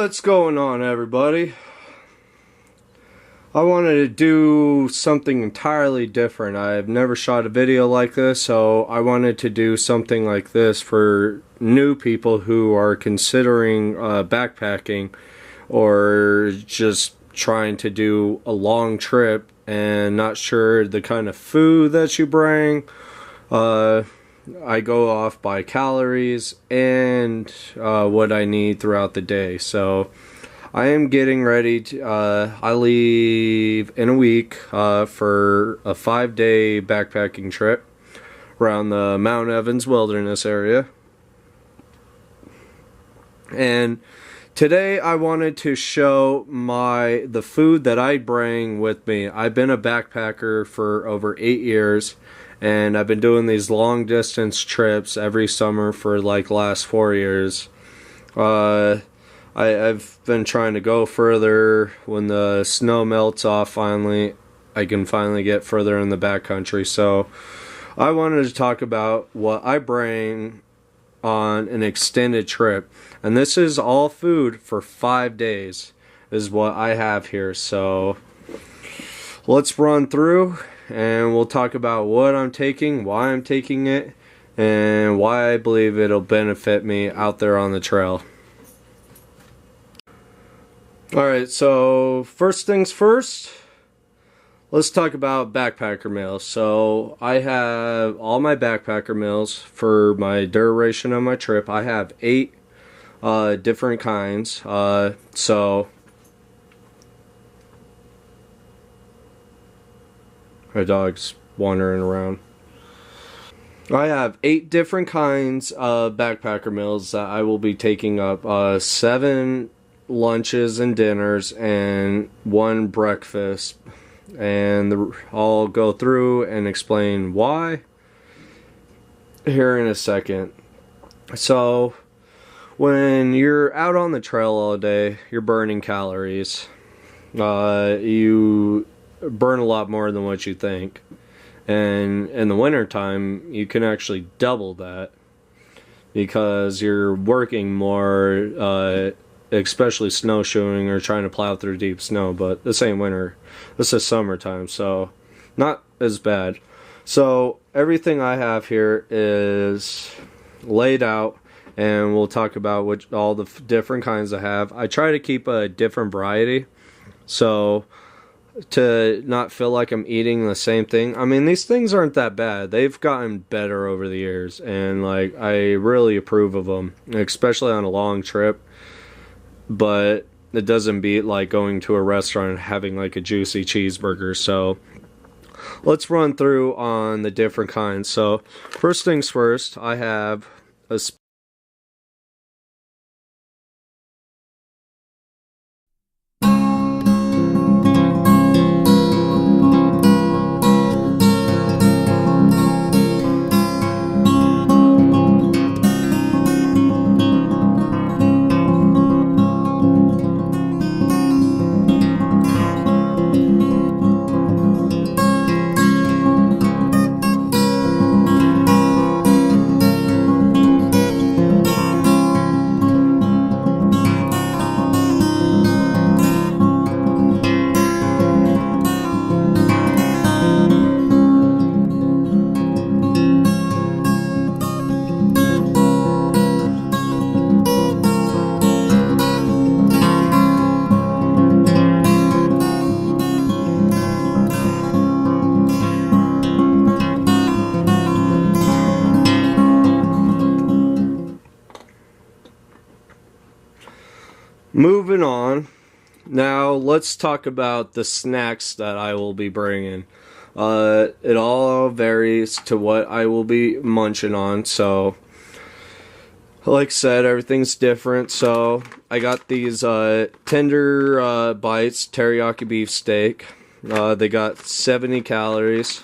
What's going on, everybody? I wanted to do something entirely different. I've never shot a video like this, so I wanted to do something like this for new people who are considering backpacking or just trying to do a long trip and not sure the kind of food that you bring. I go off by calories and what I need throughout the day. So I am getting ready to, I leave in a week for a 5-day backpacking trip around the Mount Evans Wilderness area. And today I wanted to show the food that I bring with me. I've been a backpacker for over 8 years. And I've been doing these long distance trips every summer for like the last 4 years. I've been trying to go further. When the snow melts off finally, I can finally get further in the backcountry. So I wanted to talk about what I bring on an extended trip. And this is all food for 5 days is what I have here. So let's run through. And we'll talk about what I'm taking, why I'm taking it, and why I believe it'll benefit me out there on the trail. Alright, so first things first, let's talk about backpacker meals. So I have all my backpacker meals for my duration of my trip. I have 8 different kinds. My dog's wandering around. I have 8 different kinds of backpacker meals that I will be taking up. 7 lunches and dinners and 1 breakfast. And I'll go through and explain why here in a second. So when you're out on the trail all day, you're burning calories. You burn a lot more than what you think, and in the winter time you can actually double that because you're working more, especially snowshoeing or trying to plow through deep snow. But this ain't winter, this is summertime, so not as bad. So everything I have here is laid out, and we'll talk about all the different kinds I have. I try to keep a different variety, so to not feel like I'm eating the same thing. I mean, these things aren't that bad. They've gotten better over the years, and like I really approve of them, especially on a long trip. But it doesn't beat like going to a restaurant and having like a juicy cheeseburger. So let's run through on the different kinds. So first things first, I have a Moving on, now let's talk about the snacks that I will be bringing. It all varies to what I will be munching on, so like I said, everything's different. So I got these tender bites, teriyaki beef steak. They got 70 calories,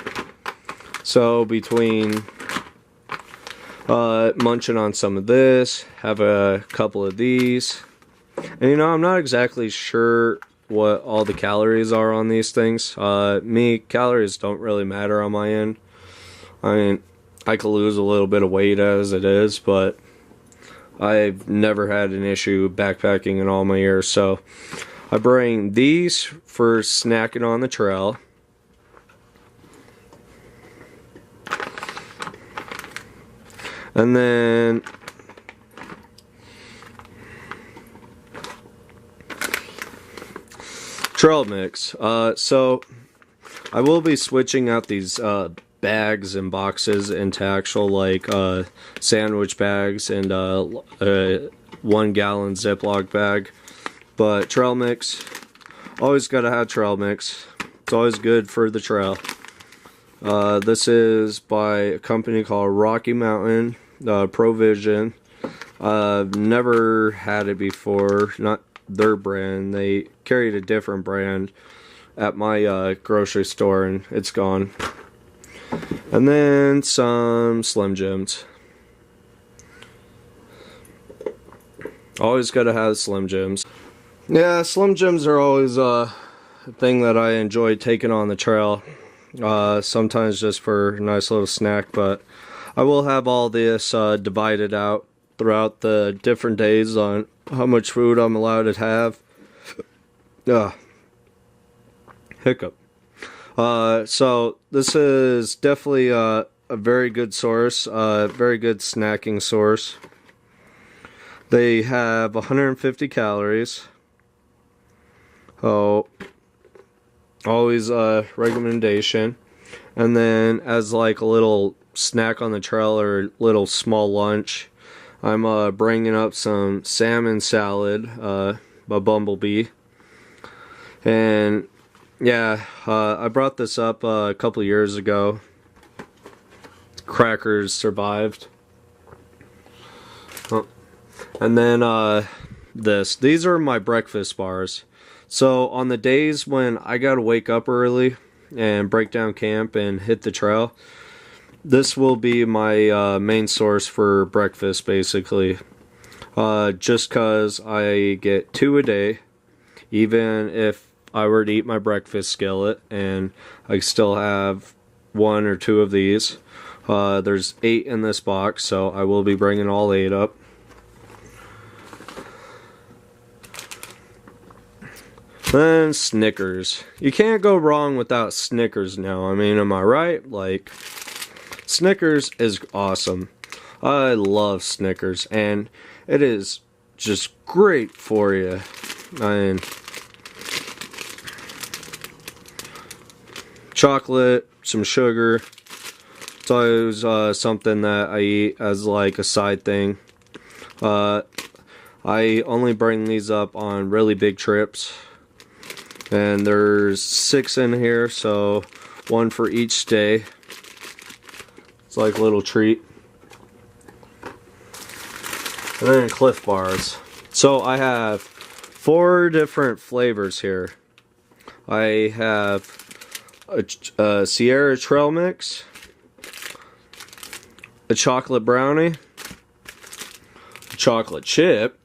so between munching on some of this, have a couple of these. And you know, I'm not exactly sure what all the calories are on these things. Calories don't really matter on my end. I mean, I could lose a little bit of weight as it is, but I've never had an issue backpacking in all my years. So I bring these for snacking on the trail. And then trail mix. So I will be switching out these bags and boxes into actual like sandwich bags and 1 gallon Ziploc bag. But trail mix, always gotta have trail mix. It's always good for the trail. This is by a company called Rocky Mountain Provision. I've never had it before, not their brand. They carried a different brand at my grocery store and it's gone. And then some Slim Jims. Always gotta have Slim Jims. Yeah, Slim Jims are always a thing that I enjoy taking on the trail. Sometimes just for a nice little snack, but I will have all this divided out throughout the different days on how much food I'm allowed to have. Hiccup. So this is definitely a very good source, very good snacking source. They have 150 calories. Oh, always a recommendation. And then as like a little snack on the trail or little small lunch, I'm bringing up some salmon salad by Bumblebee. And yeah, I brought this up a couple years ago. Crackers survived. And then these are my breakfast bars. So on the days when I gotta wake up early and break down camp and hit the trail, this will be my main source for breakfast basically. Just cause I get 2 a day, even if I were to eat my breakfast skillet, and I still have 1 or 2 of these. There's 8 in this box, so I will be bringing all 8 up. Then Snickers. You can't go wrong without Snickers now. I mean, am I right? Like, Snickers is awesome. I love Snickers, and it is just great for you. I mean, chocolate, some sugar. It's always something that I eat as like a side thing. I only bring these up on really big trips. And there's 6 in here, so 1 for each day. It's like a little treat. And then Cliff Bars. So I have 4 different flavors here. I have a Sierra Trail Mix, a chocolate brownie, a chocolate chip,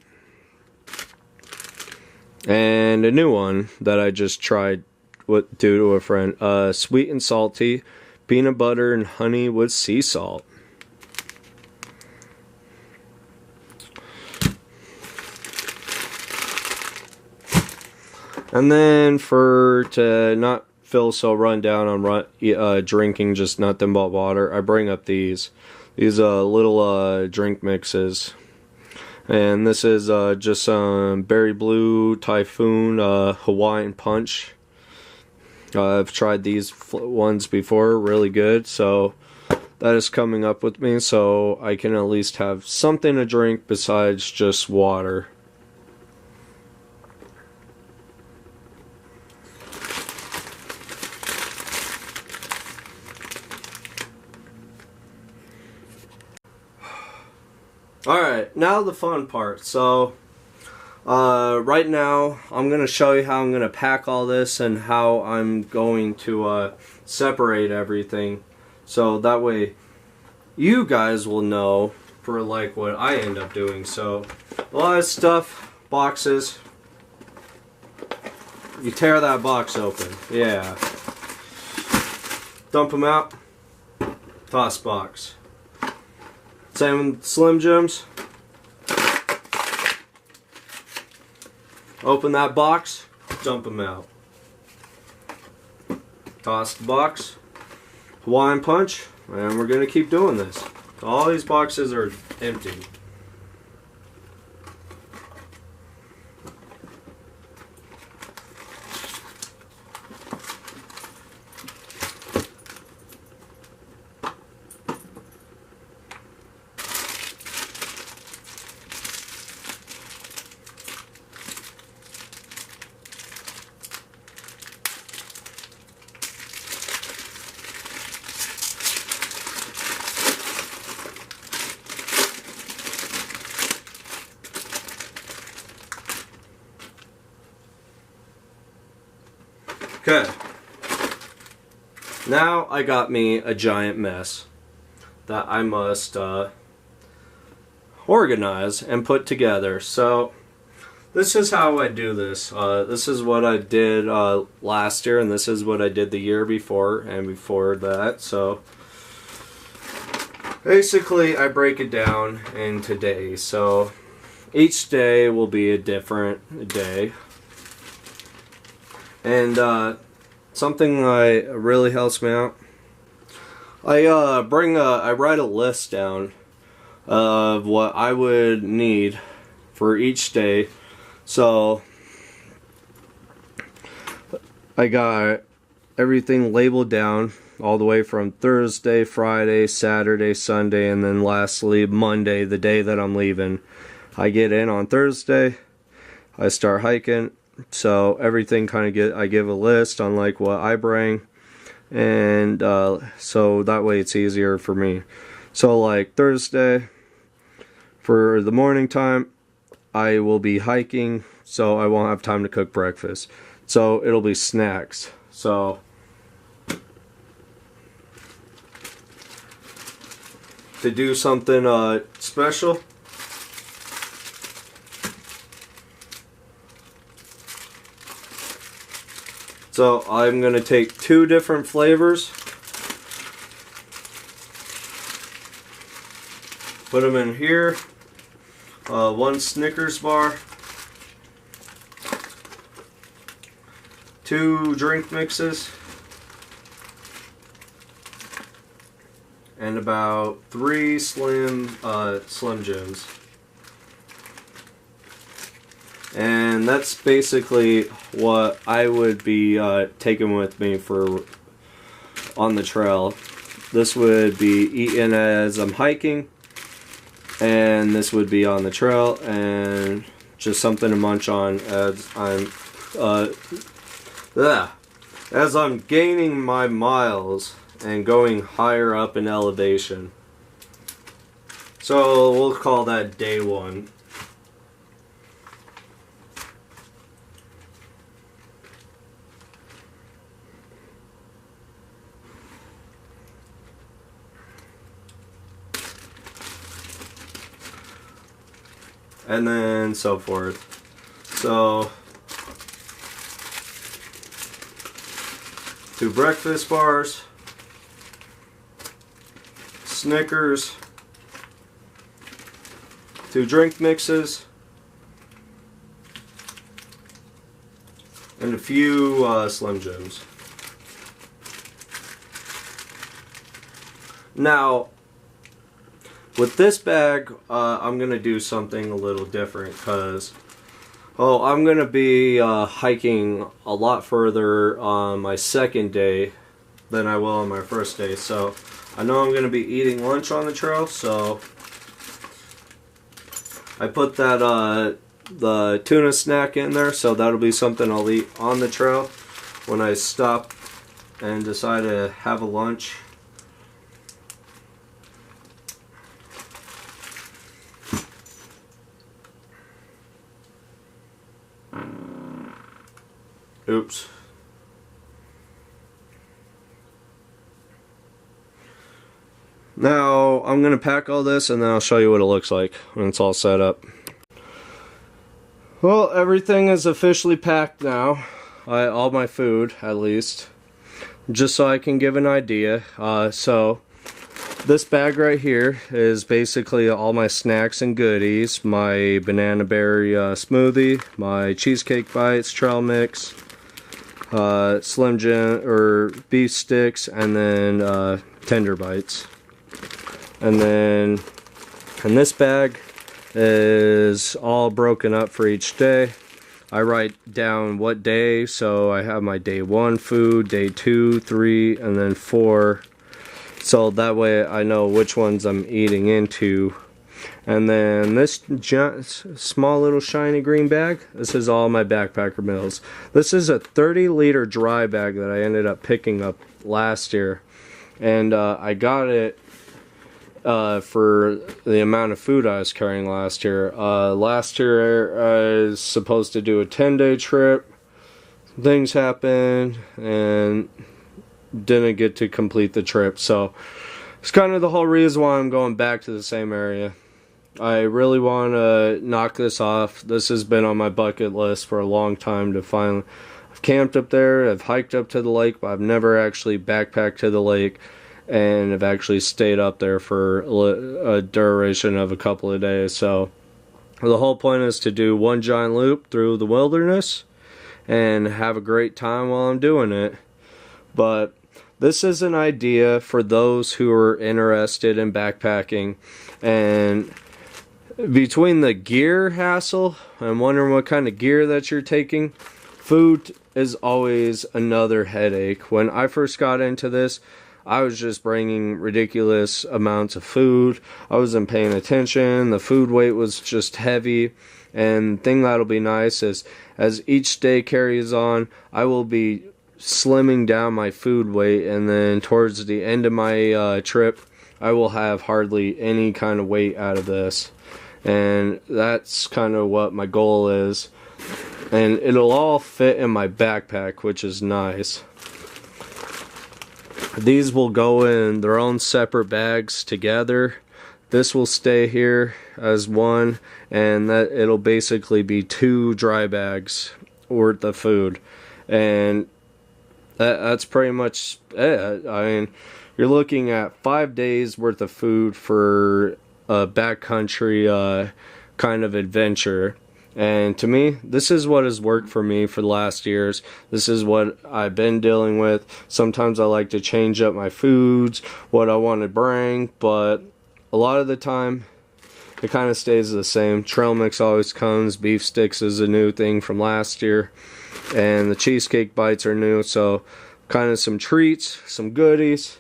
and a new one that I just tried due to a friend. Sweet and salty, peanut butter and honey with sea salt. And then to not feel so run down on drinking just nothing but water, I bring up these little drink mixes. And this is just some Berry Blue Typhoon Hawaiian Punch. I've tried these ones before, really good. So that is coming up with me, so I can at least have something to drink besides just water. Alright, now the fun part. So, right now, I'm going to show you how I'm going to pack all this and how I'm going to separate everything. So that way, you guys will know for like what I end up doing. So, a lot of stuff, boxes. You tear that box open. Yeah. Dump them out. Toss box. Same with Slim Jims. Open that box, dump them out. Toss the box, Hawaiian punch, and we're going to keep doing this. All these boxes are empty. Okay, now I got me a giant mess that I must organize and put together. So this is how I do this. This is what I did last year, and this is what I did the year before and before that. So basically I break it down into days. So each day will be a different day. And something that really helps me out, I write a list down of what I would need for each day. So I got everything labeled down all the way from Thursday, Friday, Saturday, Sunday, and then lastly Monday, the day that I'm leaving. I get in on Thursday, I start hiking. So everything kind of I give a list on like what I bring, and so that way it's easier for me. So like Thursday, for the morning time, I will be hiking, so I won't have time to cook breakfast. So it'll be snacks. So to do something special, so I'm going to take 2 different flavors, put them in here, 1 Snickers bar, 2 drink mixes, and about 3 Slim Jims. And that's basically what I would be taking with me for on the trail. This would be eaten as I'm hiking, and this would be on the trail, and just something to munch on as I'm gaining my miles and going higher up in elevation. So we'll call that day 1. And then so forth. So 2 breakfast bars, Snickers, 2 drink mixes, and a few Slim Jims. Now, with this bag, I'm going to do something a little different because, I'm going to be hiking a lot further on my second day than I will on my first day. So I know I'm going to be eating lunch on the trail, so I put that the tuna snack in there, so that'll be something I'll eat on the trail when I stop and decide to have a lunch. Oops. Now I'm going to pack all this and then I'll show you what it looks like when it's all set up. Well, everything is officially packed now. All my food, at least. Just so I can give an idea. So This bag right here is basically all my snacks and goodies. My banana berry smoothie, my cheesecake bites, trail mix, Slim Jim or beef sticks, and then tender bites. And then in this bag is all broken up for each day. I write down what day, so I have my day 1 food, day 2, 3, and then 4. So that way I know which ones I'm eating into. And then this small little shiny green bag, this is all my backpacker meals. This is a 30-liter dry bag that I ended up picking up last year. And I got it for the amount of food I was carrying last year. Last year I was supposed to do a 10-day trip. Things happened and didn't get to complete the trip, so it's kind of the whole reason why I'm going back to the same area. I really want to knock this off. This has been on my bucket list for a long time to finally. I've camped up there, I've hiked up to the lake, but I've never actually backpacked to the lake, and I've actually stayed up there for a duration of a couple of days. So the whole point is to do one giant loop through the wilderness and have a great time while I'm doing it. But this is an idea for those who are interested in backpacking, and between the gear hassle and wondering what kind of gear that you're taking, food is always another headache. When I first got into this, I was just bringing ridiculous amounts of food. I wasn't paying attention. The food weight was just heavy. And the thing that'll be nice is as each day carries on, I will be slimming down my food weight, and then towards the end of my trip I will have hardly any kind of weight out of this, and that's kind of what my goal is. And it'll all fit in my backpack, which is nice. These will go in their own separate bags together. This will stay here as one, and that it'll basically be 2 dry bags worth of food. And that's pretty much it. I mean, you're looking at 5 days worth of food for a backcountry kind of adventure. And to me, this is what has worked for me for the last years. This is what I've been dealing with. Sometimes I like to change up my foods, what I want to bring, but a lot of the time it kind of stays the same. Trail mix always comes. Beef sticks is a new thing from last year. And the cheesecake bites are new, so kind of some treats, some goodies,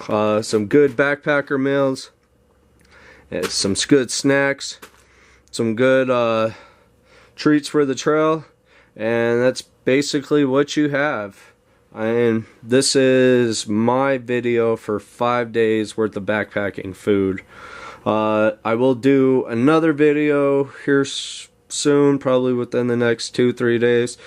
some good backpacker meals, some good snacks, some good treats for the trail, and that's basically what you have. And this is my video for 5 days worth of backpacking food. I will do another video here soon, probably within the next 2-3 days,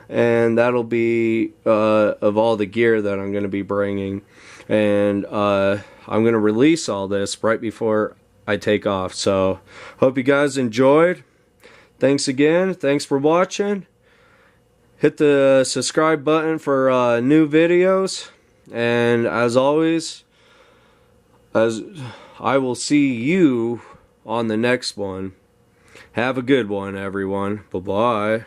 and that'll be of all the gear that I'm going to be bringing. And I'm going to release all this right before I take off. So hope you guys enjoyed. Thanks again. Thanks for watching. Hit the subscribe button for new videos, and as always, as I will see you on the next one. Have a good one, everyone. Bye-bye.